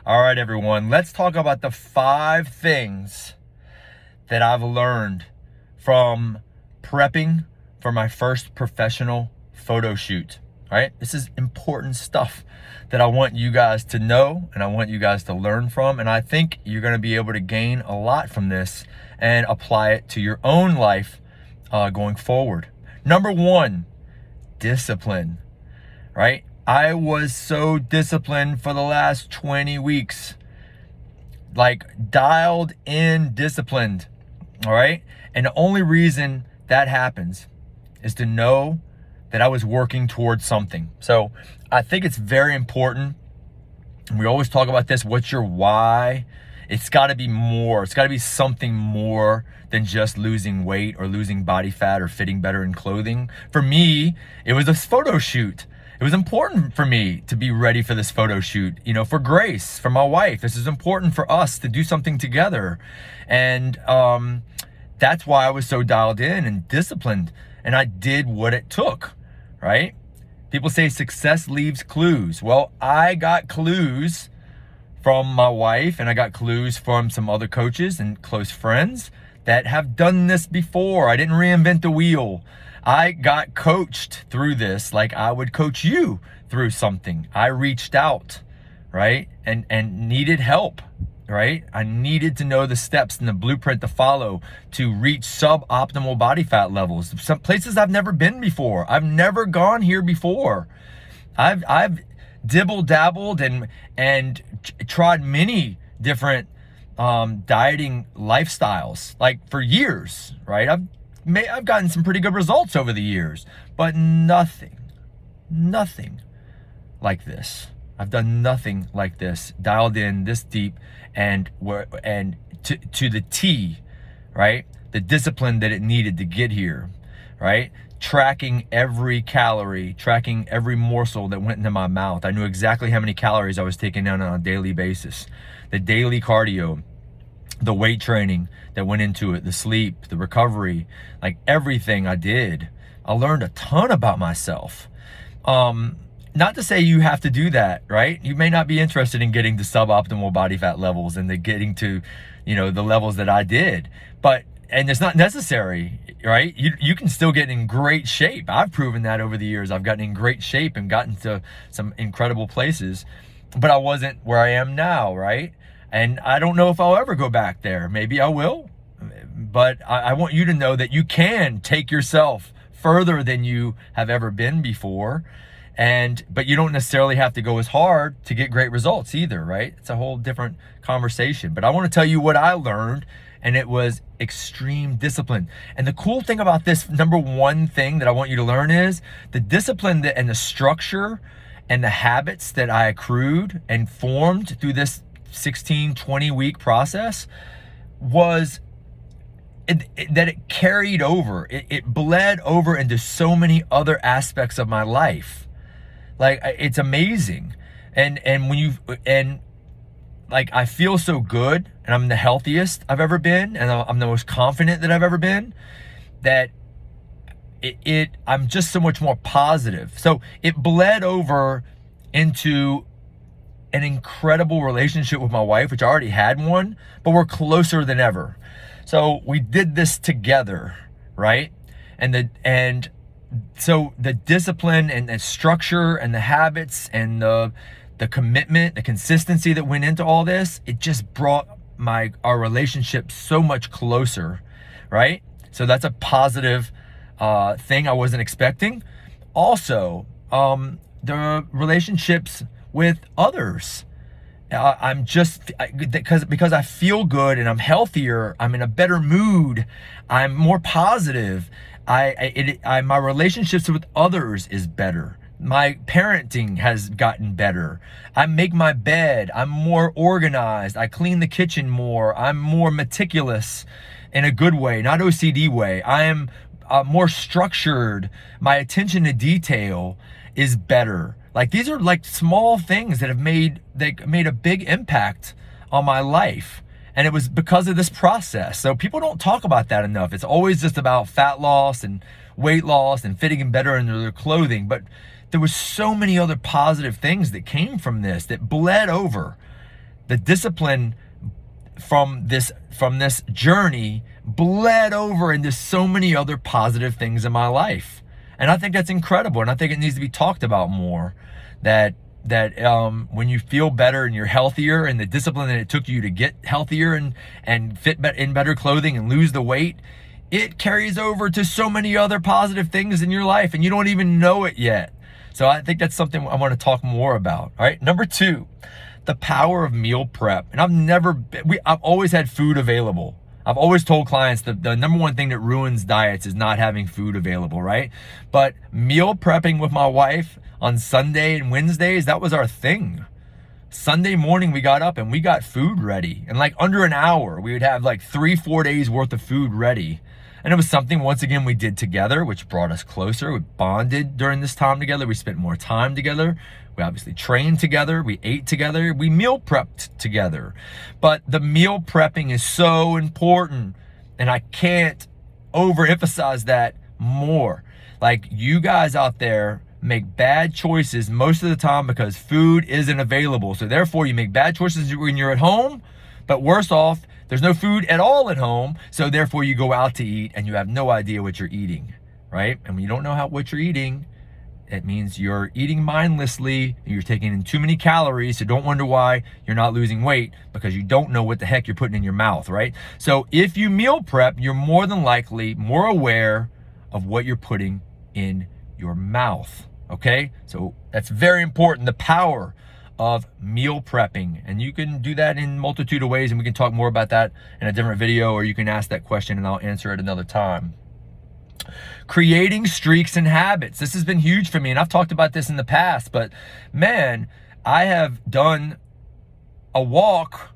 All right, everyone, let's talk about the 5 things that I've learned from prepping for my first professional photo shoot. All right, this is important stuff that I want you guys to know and I want you guys to learn from. And I think you're going to be able to gain a lot from this and apply it to your own life going forward. Number 1, discipline, right? I was so disciplined for the last 20 weeks, like dialed in disciplined, all right? And the only reason that happens is to know that I was working towards something. So I think it's very important. We always talk about this. What's your why? It's got to be more. It's got to be something more than just losing weight or losing body fat or fitting better in clothing. For me, it was a photo shoot. It was important for me to be ready for this photo shoot, for Grace, for my wife. This is important for us to do something together. And that's why I was so dialed in and disciplined. And I did what it took, right? People say success leaves clues. Well, I got clues from my wife and I got clues from some other coaches and close friends that have done this before. I didn't reinvent the wheel. I got coached through this like I would coach you through something. I reached out, right? And needed help, right? I needed to know the steps and the blueprint to follow to reach suboptimal body fat levels. Some places I've never been before. I've never gone here before. I've dibble dabbled and tried many different dieting lifestyles, like for years, right? I've gotten some pretty good results over the years, but nothing like this. I've done nothing like this, dialed in this deep and to the T, right? The discipline that it needed to get here, right? Tracking every calorie, tracking every morsel that went into my mouth. I knew exactly how many calories I was taking down on a daily basis. The daily cardio, the weight training that went into it, the sleep, the recovery, like everything I did. I learned a ton about myself. Not to say you have to do that, right? You may not be interested in getting to suboptimal body fat levels and getting to, the levels that I did, and it's not necessary, right? You can still get in great shape. I've proven that over the years. I've gotten in great shape and gotten to some incredible places, but I wasn't where I am now, right? And I don't know if I'll ever go back there. Maybe I will, but I want you to know that you can take yourself further than you have ever been before. But you don't necessarily have to go as hard to get great results either, right? It's a whole different conversation. But I want to tell you what I learned, and it was extreme discipline. And the cool thing about this, number 1 thing that I want you to learn is the discipline and the structure and the habits that I accrued and formed through this 16, 20 week process was that it carried over. It bled over into so many other aspects of my life. Like, it's amazing. And I feel so good, and I'm the healthiest I've ever been, and I'm the most confident that I've ever been, that I'm just so much more positive. So it bled over into an incredible relationship with my wife, which I already had one, but we're closer than ever. So we did this together, right? So the discipline and the structure and the habits and the commitment, the consistency that went into all this, it just brought our relationship so much closer, right? So that's a positive thing I wasn't expecting. Also, the relationships with others. Because I feel good and I'm healthier, I'm in a better mood, I'm more positive. My relationships with others is better. My parenting has gotten better. I make my bed. I'm more organized. I clean the kitchen more. I'm more meticulous in a good way, not OCD way. I am more structured. My attention to detail is better. Like, these are like small things that have made a big impact on my life. And it was because of this process. So people don't talk about that enough. It's always just about fat loss and weight loss and fitting in better into their clothing. But there was so many other positive things that came from this that bled over the discipline from this journey bled over into so many other positive things in my life. And I think that's incredible. And I think it needs to be talked about more, that when you feel better and you're healthier, and the discipline that it took you to get healthier and fit in better clothing and lose the weight, it carries over to so many other positive things in your life, and you don't even know it yet. So I think that's something I want to talk more about. All right. Number 2, the power of meal prep. And I've always had food available. I've always told clients that the number one thing that ruins diets is not having food available, right? But meal prepping with my wife on Sunday and Wednesdays, that was our thing. Sunday morning, we got up and we got food ready. And like under an hour, we would have like 3-4 days worth of food ready. And it was something, once again, we did together, which brought us closer. We bonded during this time together. We spent more time together. We obviously trained together. We ate together. We meal prepped together. But the meal prepping is so important. And I can't overemphasize that more. Like, you guys out there make bad choices most of the time because food isn't available. So therefore, you make bad choices when you're at home, but worse off, there's no food at all at home. So therefore, you go out to eat and you have no idea what you're eating, right? And when you don't know what you're eating, it means you're eating mindlessly and you're taking in too many calories. So don't wonder why you're not losing weight, because you don't know what the heck you're putting in your mouth, right? So if you meal prep, you're more than likely more aware of what you're putting in your mouth, okay? So that's very important, the power of meal prepping. And you can do that in a multitude of ways, and we can talk more about that in a different video, or you can ask that question and I'll answer it another time. Creating streaks and habits. This has been huge for me, and I've talked about this in the past, but man, I have done a walk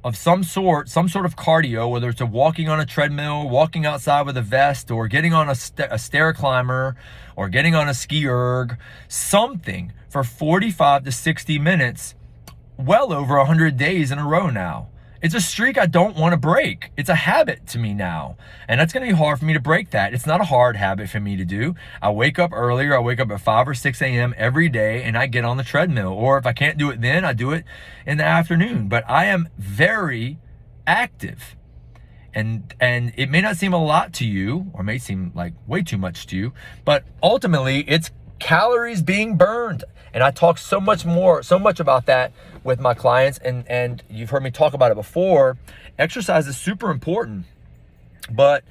of some sort of cardio, whether it's walking on a treadmill, walking outside with a vest, or getting on a stair climber, or getting on a ski erg, something for 45 to 60 minutes, well over 100 days in a row now. It's a streak I don't want to break. It's a habit to me now. And that's going to be hard for me to break that. It's not a hard habit for me to do. I wake up earlier. I wake up at 5 or 6 a.m. every day and I get on the treadmill. Or if I can't do it then, I do it in the afternoon. But I am very active. And it may not seem a lot to you, or may seem like way too much to you, but ultimately it's calories being burned. And I talk so much about that with my clients, and you've heard me talk about it before. Exercise is super important, but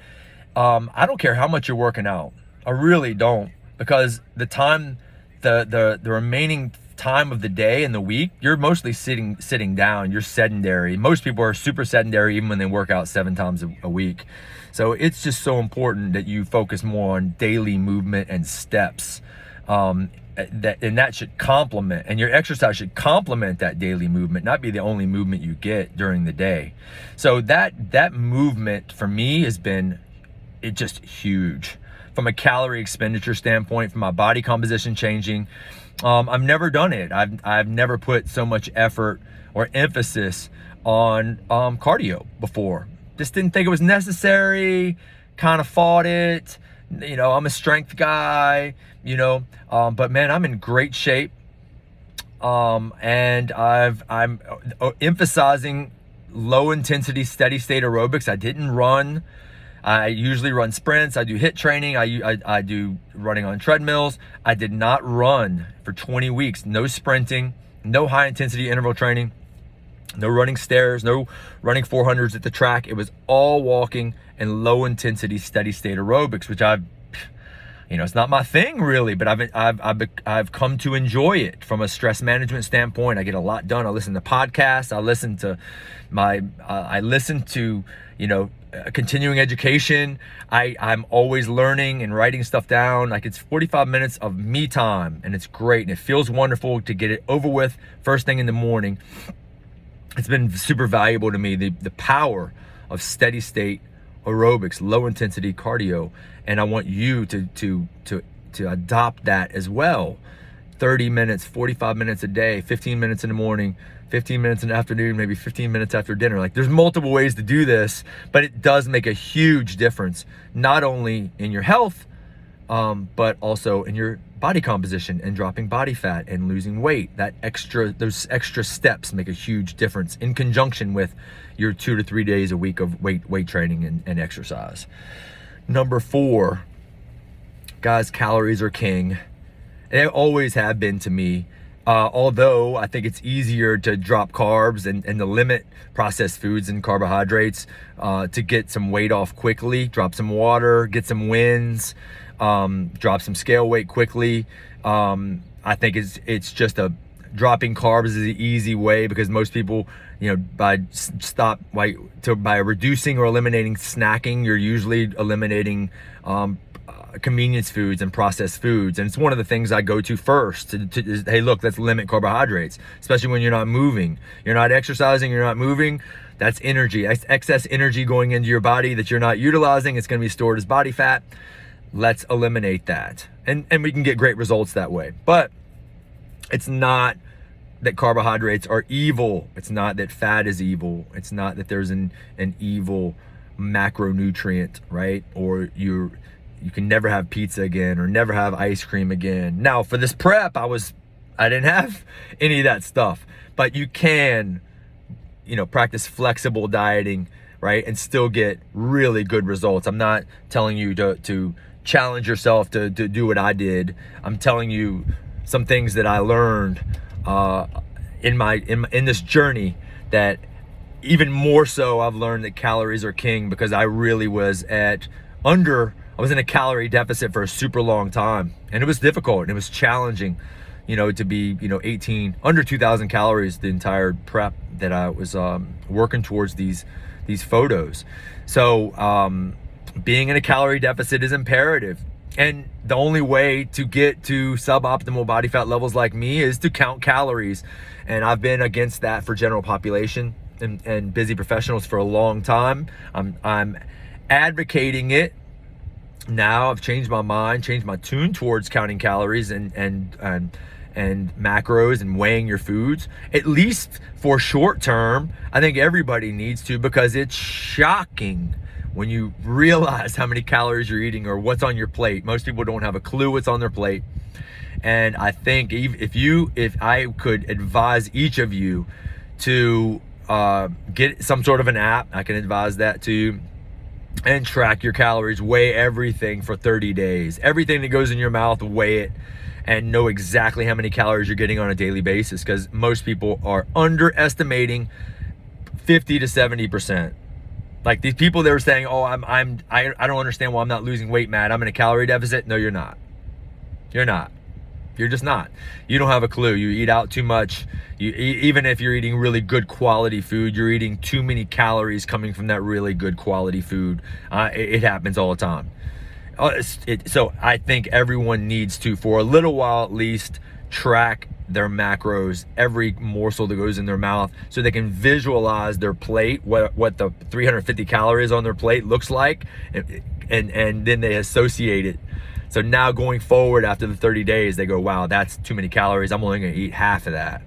I don't care how much you're working out. I really don't, because the time, the remaining time of the day and the week, you're mostly sitting down. You're sedentary. Most people are super sedentary even when they work out 7 times a week. So it's just so important that you focus more on daily movement and steps. That should complement, and your exercise should complement that daily movement, not be the only movement you get during the day. So that movement for me has been just huge from a calorie expenditure standpoint, from my body composition changing. I've never done it. I've never put so much effort or emphasis on cardio before. Just didn't think it was necessary. Kind of fought it. You know, I'm a strength guy, but man, I'm in great shape. And I'm emphasizing low intensity, steady state aerobics. I didn't run. I usually run sprints. I do HIIT training. I do running on treadmills. I did not run for 20 weeks. No sprinting, no high intensity interval training, no running stairs, no running 400s at the track. It was all walking and low intensity, steady state aerobics, which it's not my thing really, but I've come to enjoy it from a stress management standpoint. I get a lot done. I listen to podcasts. I listen to continuing education. I'm always learning and writing stuff down. Like, it's 45 minutes of me time, and it's great, and it feels wonderful to get it over with first thing in the morning. It's been super valuable to me, the power of steady state aerobics, low intensity cardio, and I want you to adopt that as well. 30 minutes, 45 minutes a day, 15 minutes in the morning, 15 minutes in the afternoon, maybe 15 minutes after dinner. Like, there's multiple ways to do this, but it does make a huge difference, not only in your health, but also in your body composition and dropping body fat and losing weight. Those extra steps make a huge difference in conjunction with your 2 to 3 days a week of weight training and exercise. Number 4, guys, calories are king. They always have been to me. Although I think it's easier to drop carbs and to limit processed foods and carbohydrates to get some weight off quickly, drop some water, get some wins, drop some scale weight quickly. I think it's just dropping carbs is the easy way, because most people, by reducing or eliminating snacking, you're usually eliminating convenience foods and processed foods. And it's one of the things I go to first hey, look, let's limit carbohydrates, especially when you're not moving, you're not exercising, you're not moving. That's energy. That's excess energy going into your body that you're not utilizing. It's going to be stored as body fat. Let's eliminate that. And we can get great results that way. But it's not that carbohydrates are evil. It's not that fat is evil. It's not that there's an evil macronutrient, right? Or you can never have pizza again or never have ice cream again. Now, for this prep, I didn't have any of that stuff. But you can, practice flexible dieting, right? And still get really good results. I'm not telling you to challenge yourself to do what I did. I'm telling you some things that I learned in this journey, that even more so I've learned that calories are king, because I really was I was in a calorie deficit for a super long time, and it was difficult and it was challenging, to be, under 2,000 calories the entire prep that I was working towards these photos. So being in a calorie deficit is imperative. And the only way to get to suboptimal body fat levels like me is to count calories. And I've been against that for general population and busy professionals for a long time. I'm advocating it. Now I've changed my mind, changed my tune towards counting calories and macros and weighing your foods, at least for short term. I think everybody needs to, because it's shocking when you realize how many calories you're eating or what's on your plate. Most people don't have a clue what's on their plate. And I think if I could advise each of you to get some sort of an app, I can advise that to you, and track your calories, weigh everything for 30 days. Everything that goes in your mouth, weigh it, and know exactly how many calories you're getting on a daily basis, because most people are underestimating 50 to 70%. Like these people that are saying, oh, I don't understand why I'm not losing weight, Matt. I'm in a calorie deficit. No, you're not. You're not. You're just not. You don't have a clue. You eat out too much. Even if you're eating really good quality food, you're eating too many calories coming from that really good quality food. It happens all the time. So I think everyone needs to, for a little while at least, track their macros, every morsel that goes in their mouth, so they can visualize their plate, what the 350 calories on their plate looks like, and then they associate it. So now going forward after the 30 days, they go, wow, that's too many calories. I'm only going to eat half of that.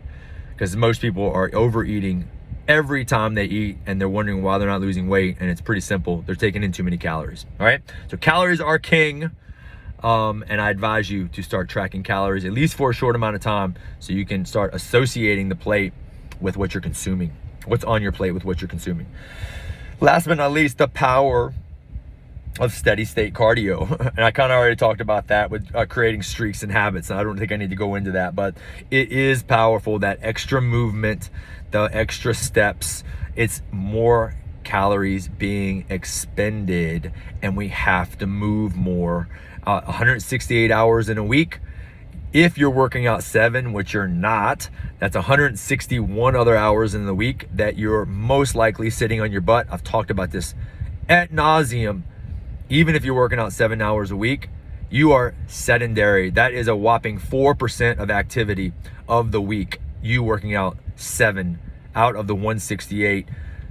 Because most people are overeating every time they eat, and they're wondering why they're not losing weight. And it's pretty simple. They're taking in too many calories. All right. So calories are king. And I advise you to start tracking calories, at least for a short amount of time, so you can start associating the plate with what you're consuming, what's on your plate with what you're consuming. Last but not least, the power of steady state cardio. And I kind of already talked about that with creating streaks and habits. And I don't think I need to go into that, but it is powerful. That extra movement, the extra steps, it's more calories being expended, and we have to move more. 168 hours in a week. If you're working out 7, which you're not, that's 161 other hours in the week that you're most likely sitting on your butt. I've talked about this ad nauseum. Even if you're working out 7 hours a week, you are sedentary. That is a whopping 4% of activity of the week. You working out 7 out of the 168.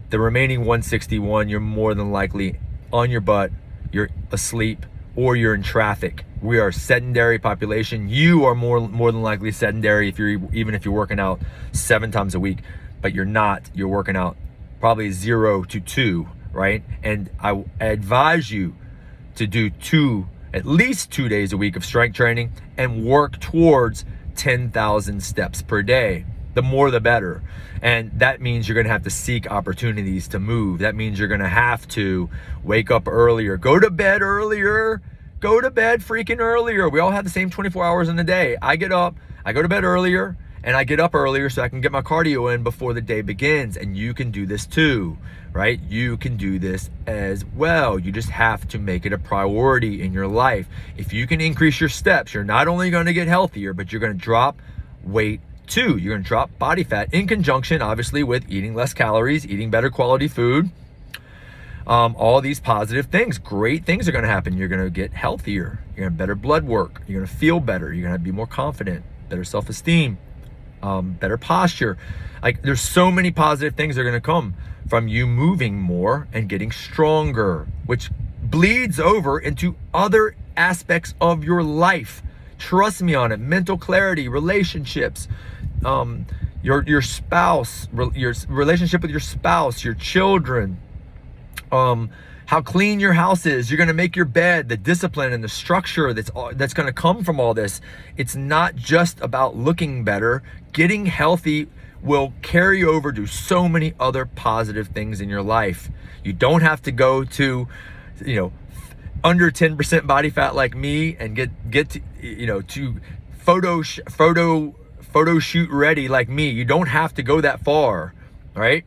The remaining 161, you're more than likely on your butt, you're asleep, or you're in traffic. We are a sedentary population. You are more than likely sedentary even if you're working out 7 times a week, but you're not. You're working out probably 0 to 2, right? And I advise you to do 2 at least 2 days a week of strength training and work towards 10,000 steps per day. The more the better. And that means you're gonna have to seek opportunities to move. That means you're gonna have to wake up earlier, go to bed earlier, go to bed freaking earlier. We all have the same 24 hours in the day. I get up, I go to bed earlier, and I get up earlier so I can get my cardio in before the day begins. And you can do this too, right? You can do this as well. You just have to make it a priority in your life. If you can increase your steps, you're not only gonna get healthier, but you're gonna drop weight too. You're gonna drop body fat in conjunction, obviously, with eating less calories, eating better quality food. All these positive things, great things are gonna happen. You're gonna get healthier. You're gonna have better blood work. You're gonna feel better. You're gonna be more confident, better self-esteem, better posture. Like, there's so many positive things that are gonna come from you moving more and getting stronger, which bleeds over into other aspects of your life. Trust me on it. Mental clarity, relationships, your spouse, your relationship with your spouse, your children, how clean your house is. You're gonna make your bed, the discipline and the structure that's gonna come from all this. It's not just about looking better. Getting healthy will carry over to so many other positive things in your life. You don't have to go to, under 10% body fat like me and get to, to photo shoot ready like me. You don't have to go that far, right?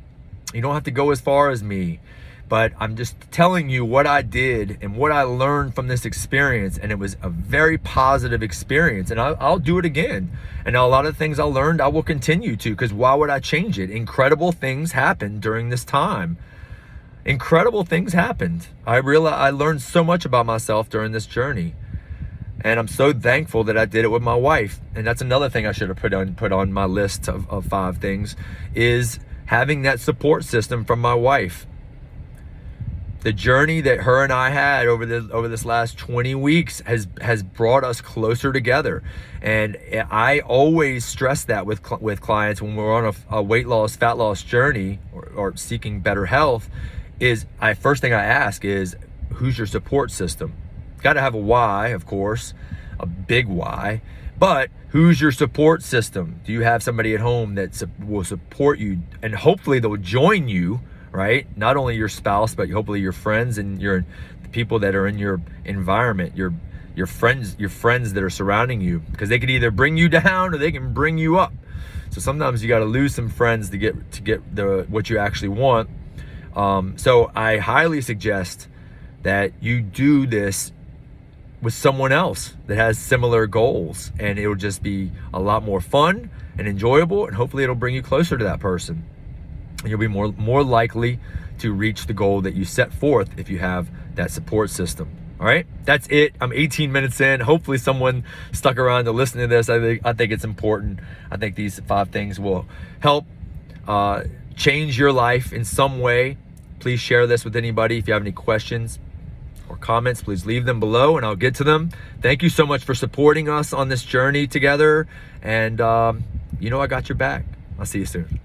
You don't have to go as far as me. But I'm just telling you what I did and what I learned from this experience, and it was a very positive experience, and I'll do it again. And a lot of things I learned, I will continue to, because why would I change it? Incredible things happened during this time. Incredible things happened. I learned so much about myself during this journey, and I'm so thankful that I did it with my wife. And that's another thing I should have put on my list of 5 things, is having that support system from my wife. The journey that her and I had over this last 20 weeks has brought us closer together. And I always stress that with clients when we're on a weight loss, fat loss journey, or seeking better health, is first thing I ask is, who's your support system? Got to have a why, of course, a big why, but who's your support system? Do you have somebody at home that will support you, and hopefully they'll join you, right? Not only your spouse, but hopefully your friends and the people that are in your environment, your friends that are surrounding you, because they could either bring you down or they can bring you up. So sometimes you got to lose some friends to get what you actually want. So I highly suggest that you do this with someone else that has similar goals, and it'll just be a lot more fun and enjoyable, and hopefully it'll bring you closer to that person. You'll be more likely to reach the goal that you set forth if you have that support system. All right, that's it. I'm 18 minutes in. Hopefully someone stuck around to listen to this. I think it's important. I think these 5 things will help change your life in some way. Please share this with anybody. If you have any questions or comments, please leave them below and I'll get to them. Thank you so much for supporting us on this journey together. And I got your back. I'll see you soon.